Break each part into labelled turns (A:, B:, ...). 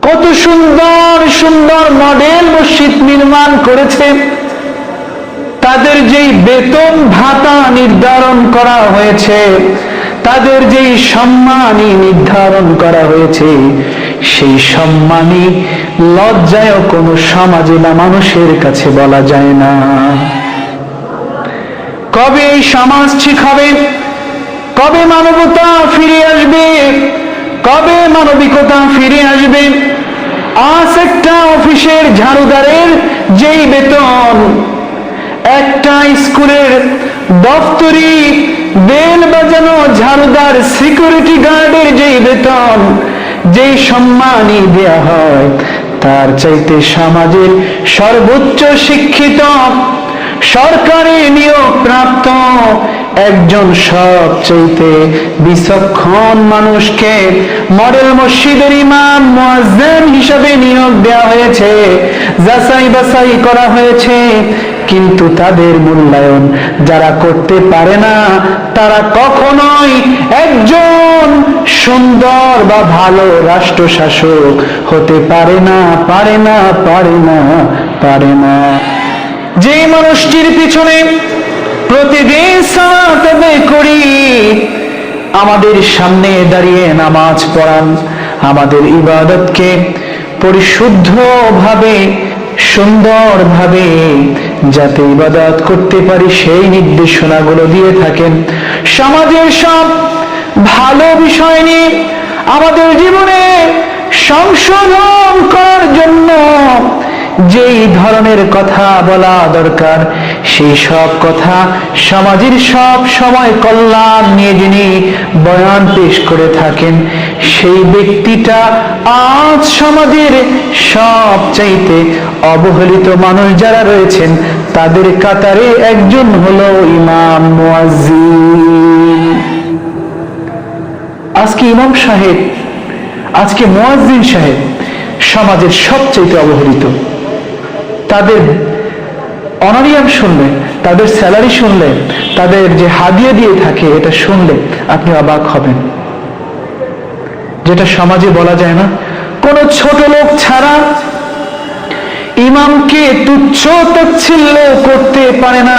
A: কত সুন্দর সুন্দর মডেল মসজিদ নির্মাণ করেছে। তাদের যেই বেতন ভাতা নির্ধারণ করা হয়েছে, তাদের যেই সম্মানী নির্ধারণ করা হয়েছে, সেই সম্মানী লজ্জায় কোনো সমাজে বা মানুষের কাছে বলা যায় না। কবে এই সমাজ ঠিক হবে? কবে মানবতা ফিরে আসবে? কবে মানবিকতা ফিরে আসবে? আজ একটা অফিসের ঝাড়ুদারের যেই বেতন, একটা স্কুলের দপ্তরি বেল বাজানো ঝাড়ুদার সিকিউরিটি গার্ডের যেই বেতন, যেই সম্মানই দেয়া হয়, তার চাইতে সমাজের সর্বোচ্চ শিক্ষিত সরকারি নিয়োগ প্রাপ্ত একজন সবচাইতে বিচক্ষণ মানুষকে মডেল মসজিদের ইমাম মুয়াজ্জিন হিসেবে নিয়োগ দেওয়া হয়েছে, যাচাই বাছাই করা হয়েছে। কিন্তু তাদের মূল্যায়ন যারা করতে পারে না, তারা কখনোই একজন সুন্দর বা ভালো রাষ্ট্র শাসক হতে পারে না, পারে না, পারে না, পারে না। যে মানুষটির পিছনে প্রতিদিন সালাত আদায় করি, আমাদের সামনে দাঁড়িয়ে নামাজ পড়ান, আমাদের ইবাদতকে পরিশুদ্ধভাবে সুন্দরভাবে যাতে ইবাদত করতে পারি সেই নির্দেশনাগুলো দিয়ে থাকেন। সমাজের সব ভালো বিষয় নিয়ে আমাদের জীবনে সংশোধন করার জন্য যেই ধরনের কথা বলা দরকার, সেই সব কথা সমাজের সব সময় কল্যাণ নিয়ে যিনি বয়ান পেশ করে থাকেন, সেই ব্যক্তিটা আজ সমাজের সবচাইতে অবহেলিত মানুষ যারা রয়েছেন তাদের কাতারে একজন হলো ইমাম মুয়াজ্জিন। আজকে ইমাম সাহেব, আজকে মুয়াজ্জিন সাহেব সমাজের সবচাইতে অবহেলিত। তাদের অনারিয়াম শুনলে, তাদের স্যালারি শুনলে, তাদের যে হাদিয়া দিয়ে থাকে এটা শুনলে আপনি অবাক হবেন। যেটা সমাজে বলা যায় না, কোন ছোট লোক ছাড়া ইমামকে তুচ্ছ তাচ্ছিল্য করতে পারে না।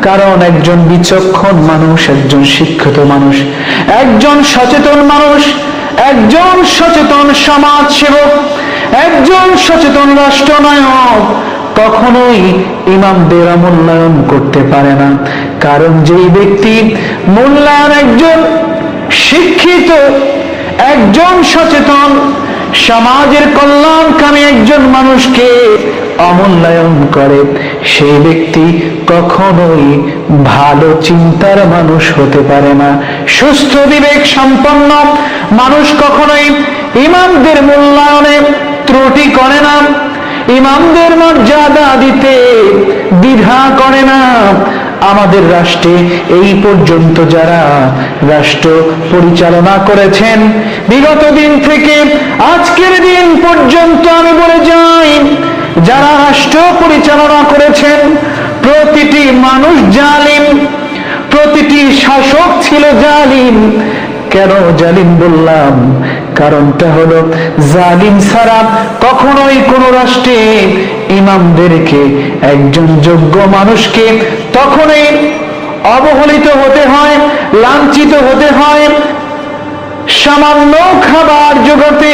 A: কারণ একজন বিচক্ষণ মানুষ, একজন শিক্ষিত মানুষ, একজন সচেতন মানুষ, একজন সচেতন সমাজ সেবক, একজন সচেতন রাষ্ট্রনায়ক কখনোই ইমামদের মূল্যায়ন করতে পারে না। কারণ যেই ব্যক্তি মূল্যায়ন একজন শিক্ষিত, একজন সচেতন সমাজের কল্যাণকামী একজন মানুষকে অমূল্যায়ন করে, সেই ব্যক্তি কখনোই ভালো চিন্তার মানুষ হতে পারে না। সুস্থ বিবেক সম্পন্ন মানুষ কখনোই ইমামদের মূল্যায়নে ত্রুটি করে না, ইমামদের মর্যাদা দিতে দ্বিধা করে না। আমাদের রাষ্ট্রে এই পর্যন্ত যারা রাষ্ট্র পরিচালনা করেছেন, বিগত দিন থেকে আজকের দিন পর্যন্ত আমি বলে যাই, যারা রাষ্ট্র পরিচালনা করেছেন প্রতিটি মানুষ জালিম, প্রতিটি শাসক ছিল জালিম। কেন জালিম বললাম? কারণটা হলো জালিম ছাড়া কখনোই কোন রাষ্ট্রে ইমামদেরকে, একজন যোগ্য মানুষকে তখনই অবহেলিত হতে হয়, লাঞ্ছিত হতে হয়, সামান্য খাবার জোগাতে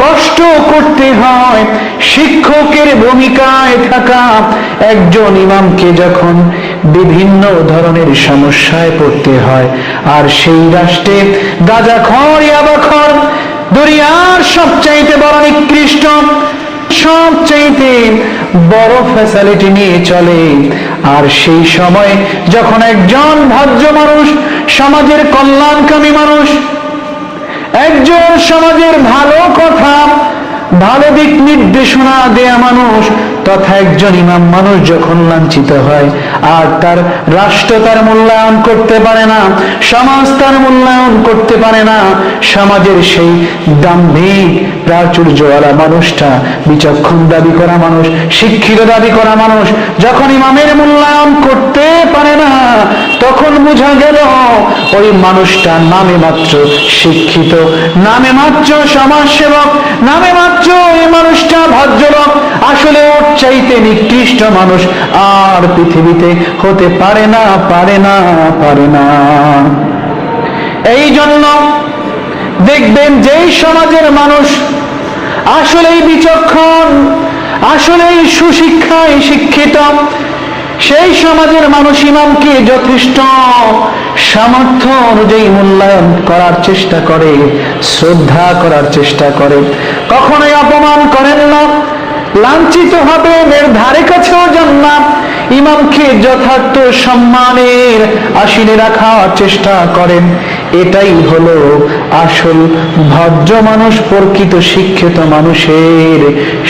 A: কষ্ট করতে হয়। শিক্ষকের ভূমিকায় থাকা একজন ইমামকে যখন বিভিন্ন ধরনের সমস্যায় পড়তে হয়, আর সেই রাষ্ট্রে গাঁজাখর, ইয়াবাখর দুনিয়ার সবচাইতে বড় নিকৃষ্ট, সবচাইতে বড় ফ্যাসিলিটি নিয়ে চলে, আর সেই সময় যখন একজন ভদ্র মানুষ, সমাজের কল্যাণকামী মানুষ, একজন সমাজের ভালো কথা, ভালো দিক নির্দেশনা দেয়া মানুষ তথা একজন ইমাম মানুষ যখন লাঞ্ছিত হয় আর তার রাষ্ট্র তার মূল্যায়ন করতে পারে না, সমাজ তার মূল্যায়ন করতে পারে না, সমাজের সেই দাম্ভিক প্রাচুর্যওয়ালা মানুষটা, বিচক্ষণ দাবি করা মানুষ, শিক্ষিত দাবি করা মানুষ যখন ইমামের মূল্যায়ন করতে পারে না, তখন বোঝা গেল ওই মানুষটা নামে মাত্র শিক্ষিত, নামে মাত্র সমাজসেবক, নামে মাত্র এই মানুষটা ভদ্রলোক, আসলে ওর চাইতে নিকৃষ্ট মানুষ আর পৃথিবীতে হতে পারে না, পারে না, পারে না। এই জন্য দেখবেন যেই সমাজের মানুষ আসলেই বিচক্ষণ, আসলেই সুশিক্ষায় শিক্ষিত, সেই সমাজের মানুষ ইমামকে যথেষ্ট সামর্থ্য অনুযায়ী মূল্যায়ন করার চেষ্টা করে, শ্রদ্ধা করার চেষ্টা করে, কখনোই অপমান করেন না, লাঞ্ছিত হবে এর ধারে কাছেও যান না, ইমামকে যথার্থ সম্মানের আসনে রাখার চেষ্টা করেন। এটাই হলো আসল ভদ্র মানুষ, প্রকৃত শিক্ষিত মানুষের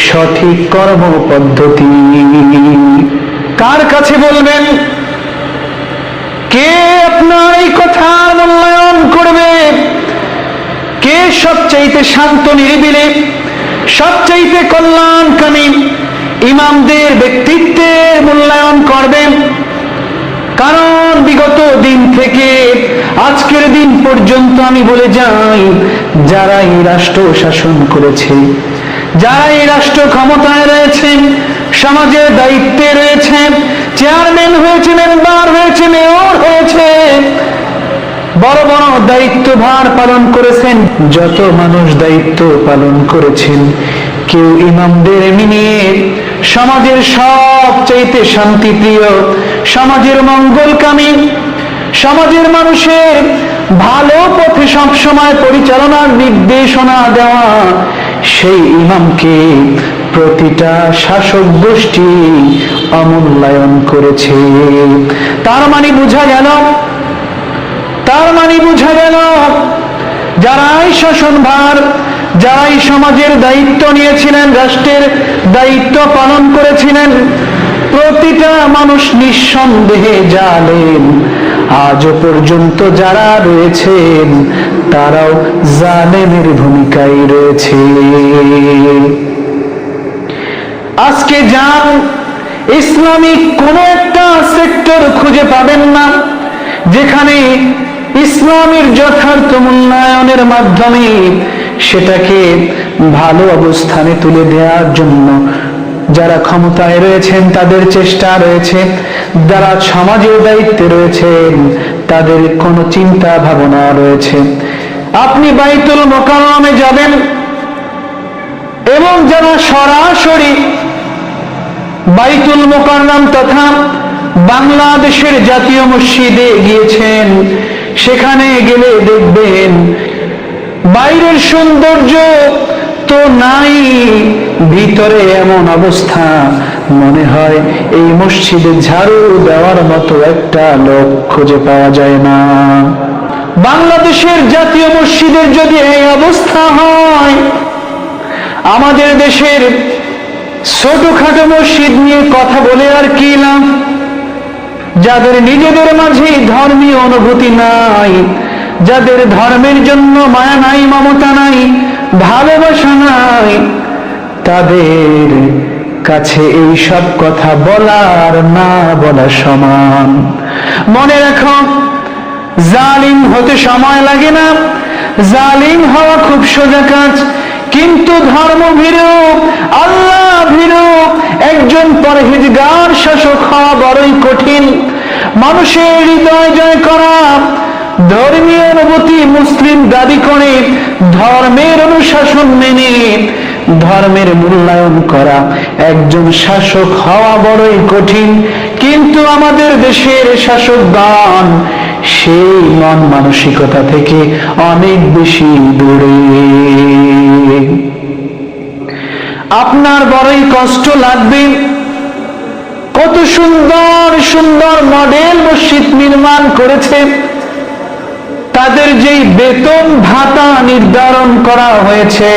A: সঠিক কর্ম পদ্ধতি। কার কাছে বলবেন? কে আপনার এই কথার মূল্যায়ন করবে? কে সবচাইতে শান্ত নিরিবিলি, সবচাইতে কল্যাণকামী ইমামদের ব্যক্তিত্বের মূল্যায়ন করবেন? কারণ বিগত দিন থেকে আজকের দিন পর্যন্ত আমি বলে যাই, যারা এই রাষ্ট্র শাসন করেছে, যারা এই রাষ্ট্র ক্ষমতায় রয়েছেন, সমাজের দায়িত্বে রয়েছে, চেয়ারম্যান হয়েছে, মেম্বার হয়েছে, মেয়র হয়েছে, বড় বড় দায়িত্বভার পালন করেছেন, যত মানুষ দায়িত্ব পালন করেছেন, কেউ ইমামদের মিলিয়ে সমাজের সবচাইতে শান্তিপ্রিয়, সমাজের মঙ্গলকামী, সমাজের মানুষের ভালো পথে সবসময় পরিচালনার নির্দেশনা দেওয়া সেই ইমামকে প্রতিটা শাসক গোষ্ঠী অমূল্যায়ন করেছে। তার মানে বোঝা গেল, যারাই শাসনভার, যারাই সমাজের দায়িত্ব নিয়েছিলেন, রাষ্ট্রের দায়িত্ব পালন করেছিলেন, প্রতিটা মানুষ নিঃসন্দেহে জালেম। আজও পর্যন্ত যারা রয়েছেন তারাও জালেমের ভূমিকায় রয়েছে। আজকে যান ইসলামিক কোন একটা সেক্টর খুঁজে পাবেন না যেখানে ইসলামের যথার্থ মূল্যায়নের মাধ্যমে সেটাকে ভালো অবস্থানে তুলে দেওয়ার জন্য যারা ক্ষমতায় রয়েছেন তাদের চেষ্টা রয়েছে, যারা সমাজের দায়িত্বে রয়েছেন তাদের কোনো চিন্তা ভাবনা রয়েছে। আপনি বাইতুল মোকাররমে যাবেন এবং যারা সরাসরি বাইতুল মোকাররম তথা বাংলাদেশের জাতীয় মসজিদে গিয়েছেন, সেখানে গেলে দেখবেন বাইরের সৌন্দর্য তো নাই, ভিতরে এমন অবস্থা মনে হয় এই মসজিদে ঝাড়ু দেওয়ার মতো একটা লোক খুঁজে পাওয়া যায় না। বাংলাদেশের জাতীয় মসজিদের যদি এই অবস্থা হয়, আমাদের দেশের ছোটখাটো মসজিদ নিয়ে কথা বলে আর কি লাভ? যাদের নিজেদের মাঝে ধর্মীয় অনুভূতি নাই, যাদের ধর্মের জন্য মায়া নাই, মমতা নাই, ভালোবাসা নাই, তাদের কাছে এই সব কথা বলার না বলা সমান। মনে রাখো, জালিম হতে সময় লাগে না, জালিম হওয়া খুব সোজা কাজ, কিন্তু ধর্মভীরু, আল্লাহ ভীরু একজন পরহেজগার শাসক হওয়া বড়ই কঠিন। মানুষের হৃদয় জয় করা, ধর্মীয় অনুভূতি মুসলিম দাবি করে ধর্মের অনুশাসন মেনে ধর্মের মূল্যায়ন করা একজন শাসক হওয়া বড়ই কঠিন। কিন্তু আমাদের দেশের শাসকগণ সেই মন মানসিকতা থেকে অনেক বেশি দূরে। আপনার বড়ই কষ্ট লাগবে, কত সুন্দর সুন্দর মডেল মসজিদ নির্মাণ করেছে, তাদের যেই বেতন ভাতা নির্ধারণ করা হয়েছে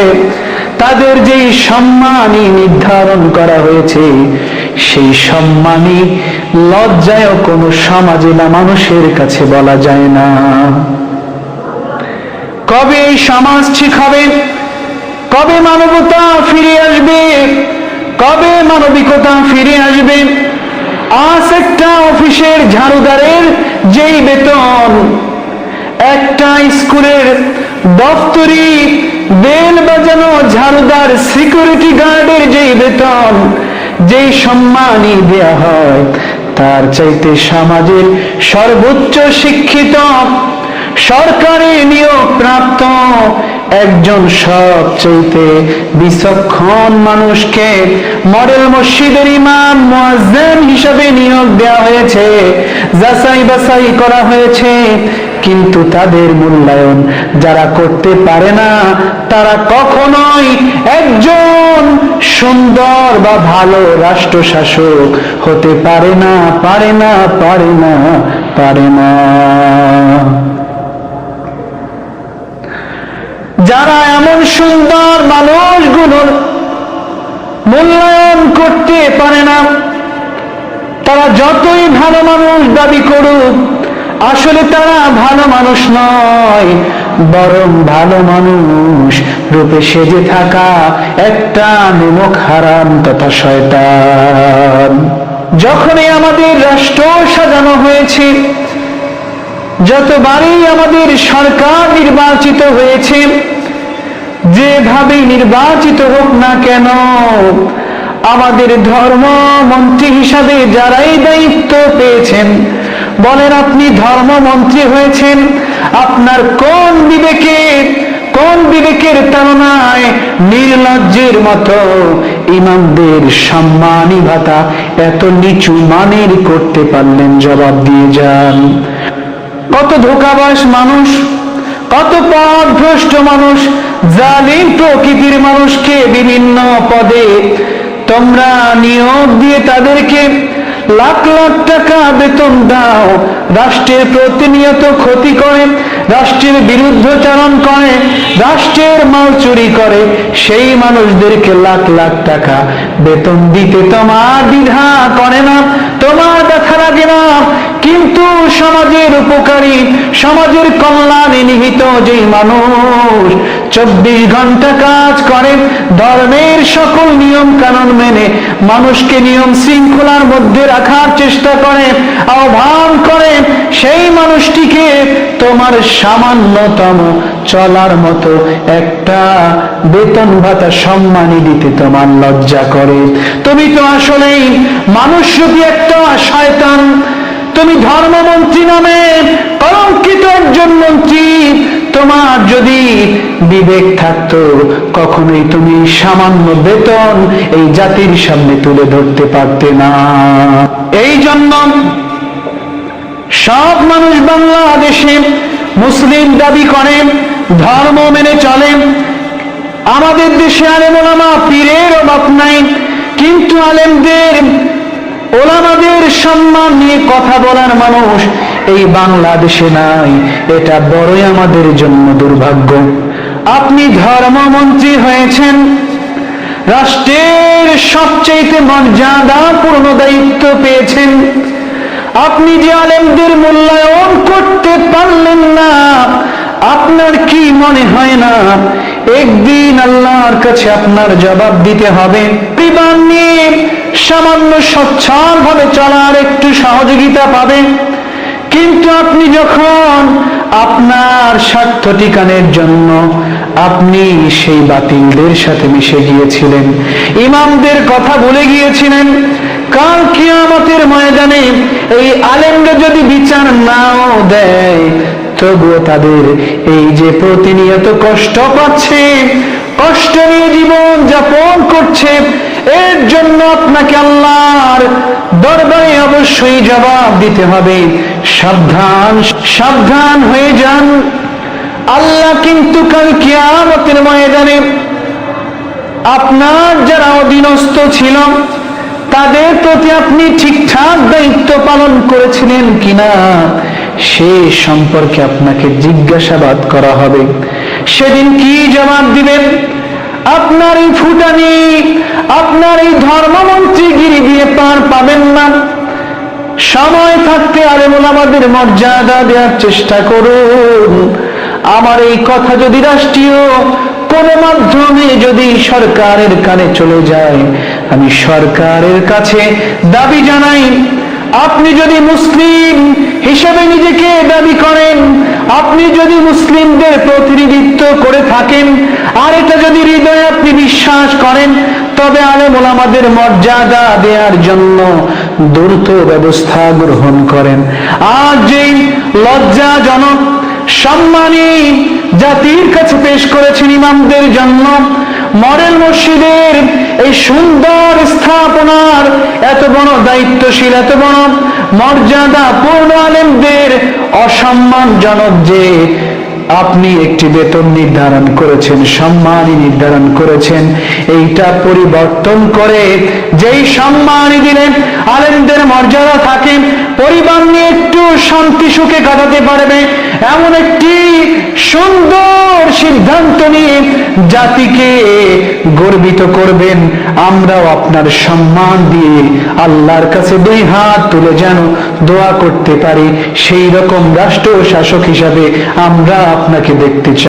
A: তাদের যেই সম্মানই নির্ধারণ করা হয়েছে, সেই সম্মানই লজ্জায় কোনো সমাজে না মানুষের কাছে বলা যায় না। কবে এই সমাজ ঠিক হবে? কবে মানবতা ফিরে আসবে? কবে মানবিকতা ফিরে আসবে? আজ একটা অফিসের ঝাড়ুদারের যেই বেতন, একটা স্কুলের দপ্তরি বেল বাজানো ঝাড়ুদার সিকিউরিটি গার্ডের যেই বেতন, যেই সম্মানই দেয়া হয়, তার চাইতে সমাজের সর্বোচ্চ শিক্ষিত সরকারি নিয়োগ প্রাপ্ত একজন সবচাইতে বিচক্ষণ মানুষকে মডেল মসজিদের ইমাম মুয়াজ্জিন হিসাবে নিয়োগ দেওয়া হয়েছে, যাচাই বাছাই করা হয়েছে। কিন্তু তাদের মূল্যায়ন যারা করতে পারে না, তারা কখনোই একজন সুন্দর বা ভালো রাষ্ট্র শাসক হতে পারে না, পারে না, পারে না, পারে না। যারা এমন সুন্দর মানুষগুলোর মূল্যায়ন করতে পারে না, তারা যতই ভালো মানুষ দাবি করুক, আসলে তারা ভালো মানুষ নয়, বরং ভালো মানুষ রূপে সেজে থাকা একটা নিমক হারাম তথা শয়তান। যখনই আমাদের রাষ্ট্র সাজানো হয়েছে, যতবারই আমাদের সরকার নির্বাচিত হয়েছে, যেভাবে নির্বাচিত হোক না কেন, আমাদের ধর্মমন্ত্রী হিসাবে যারাই দায়িত্ব পেয়েছেন, বলেন আপনি ধর্মমন্ত্রী হয়েছেন, আপনার কোন বিবেকের তাড়নায় নির্লজ্জের মতো ইমামদের সম্মানী ভাতা এত নিচু মানের করতে পারলেন? জবাব দিয়ে যান। কত ধোঁকাবাজ মানুষ, কত পথভ্রষ্ট মানুষ, জালিম প্রকৃতির মানুষকে বিভিন্ন পদে তোমরা নিয়োগ দিয়ে তাদেরকে লাখ লাখ টাকা বেতন দাও, রাষ্ট্রের প্রতিনিয়ত ক্ষতি করে, রাষ্ট্রের বিরুদ্ধাচরণ করে, রাষ্ট্রের মাল চুরি করে, সেই মানুষদেরকে লাখ লাখ টাকা বেতন দিতে তোমার দ্বিধা করে না, তোমার দেখা লাগে না। কিন্তু সমাজের উপকারী, সমাজের কল্যাণে নিহিত যেই মানুষ 24 ঘন্টা কাজ করে, ধর্মের সকল নিয়ম কানুন মেনে মানুষকে নিয়ম শৃঙ্খলার মধ্যে রাখার চেষ্টা করে, আহ্বান করে, সেই মানুষটিকে তোমার সামান্যতম চলার মতো একটা বেতন ভাতা সম্মানী দিতে তোমার লজ্জা করে। তুমি তো আসলেই মানুষরূপী একটা শয়তান। তুমি ধর্মমন্ত্রী নামে কলঙ্কিত একজন মন্ত্রী। তোমার যদি বিবেক থাকতো, কখনোই তুমি সামান্য বেতন এই জাতির সামনে তুলে ধরতে পারতে না। এই জন্য সব মানুষ বাংলাদেশে মুসলিম দাবি করে, ধর্ম মেনে চলে। আমাদের দেশে আলেম ওলামা পীরের অভাব নাই, কিন্তু আলেমদের ওলামাদের সম্মান নিয়ে কথা বলার মানুষ এই বাংলাদেশে নাই। এটা বড়ই আমাদের জন্য দুর্ভাগ্য। আপনি ধর্মমন্ত্রী হয়েছেন, রাষ্ট্রের সবচেয়ে মর্যাদাপূর্ণ দায়িত্ব পেয়েছেন, আপনি যে আলেমদের মূল্যায়ন করতে পারলেন না, আপনার কি মনে হয় না একদিন আল্লাহর কাছে আপনার জবাব দিতে হবে? পরিবার নিয়ে সামান্য সচ্ছল ভাবে চলার একটু সহযোগিতা পাবেন, কিন্তু আপনি যখন আপনার স্বার্থ টিকানোর জন্য আপনি সেই বাতিলদের সাথে মিশে গিয়েছিলেন, ইমামদের কথা ভুলে গিয়েছিলেন, কাল কিয়ামতের ময়দানে এই আলেমরা যদি বিচার নাও দেয়, তবুও তাদের এই যে প্রতিনিয়ত কষ্ট পাচ্ছে, কষ্ট নিয়ে জীবন যাপন করছে, এর জন্য আপনাকে আল্লাহর দরবারে অবশ্যই জবাব দিতে হবে। সাবধান, সাবধান হয়ে যান। আল্লাহ কিন্তু কাল কিয়ামতের ময়দানে আপনার যারা অধীনস্থ ছিল তাদের প্রতি আপনি ঠিকঠাক দায়িত্ব পালন করেছিলেন কিনা সে সম্পর্কে আপনাকে জিজ্ঞাসাবাদ করা হবে। সেদিন কি জবাব দিবেন? আপনার আপনার এই ফুটানি, আপনার এই ধর্মমন্ত্রীগিরি দিয়ে পার পাবেন না। সময় থাকতে আলেম ওলামাদের মর্যাদা দেওয়ার চেষ্টা করুন। আমার এই কথা যদি রাষ্ট্রীয় কোন মাধ্যমে যদি সরকারের কানে চলে যায়, আমি সরকারের কাছে দাবি জানাই, আপনি যদি মুসলিম হিসেবে নিজেকে দাবি করেন, আপনি যদি মুসলিমদের প্রতিনিধিত্ব করে থাকেন, আর এটা যদি হৃদয়ে আপনি বিশ্বাস করেন, তবে আলেম ওলামাদের মর্যাদা দেওয়ার জন্য দ্রুত ব্যবস্থা গ্রহণ করেন। আজ যেই লজ্জাজনক সম্মানী জাতির কাছে পেশ করেছেন ইমামদের জন্য, মডেল মসজিদের এই সুন্দর স্থাপনার এত বড় দায়িত্বশীল, এত বড় মর্যাদা পূর্ণ আলেমদের অসম্মানজনক যে আপনি একটি বেতন নির্ধারণ করেছেন, সম্মানই নির্ধারণ করেছেন, এইটা পরিবর্তন করে যেই সম্মানই দিলেন আলেমদের মর্যাদা থাকে, পরিবার নিয়ে একটু শান্তি সুখে কাটাতে পারবে, এমন একটি সুন্দর সিদ্ধান্ত নিয়ে জাতিকে গর্বিত করবেন। আমরাও আপনার সম্মান দিয়ে আল্লাহর কাছে দুই হাত তুলে যেন দোয়া করতে পারি, সেই রকম রাষ্ট্র শাসক হিসাবে আমরা আপনাকে দেখতে চাই।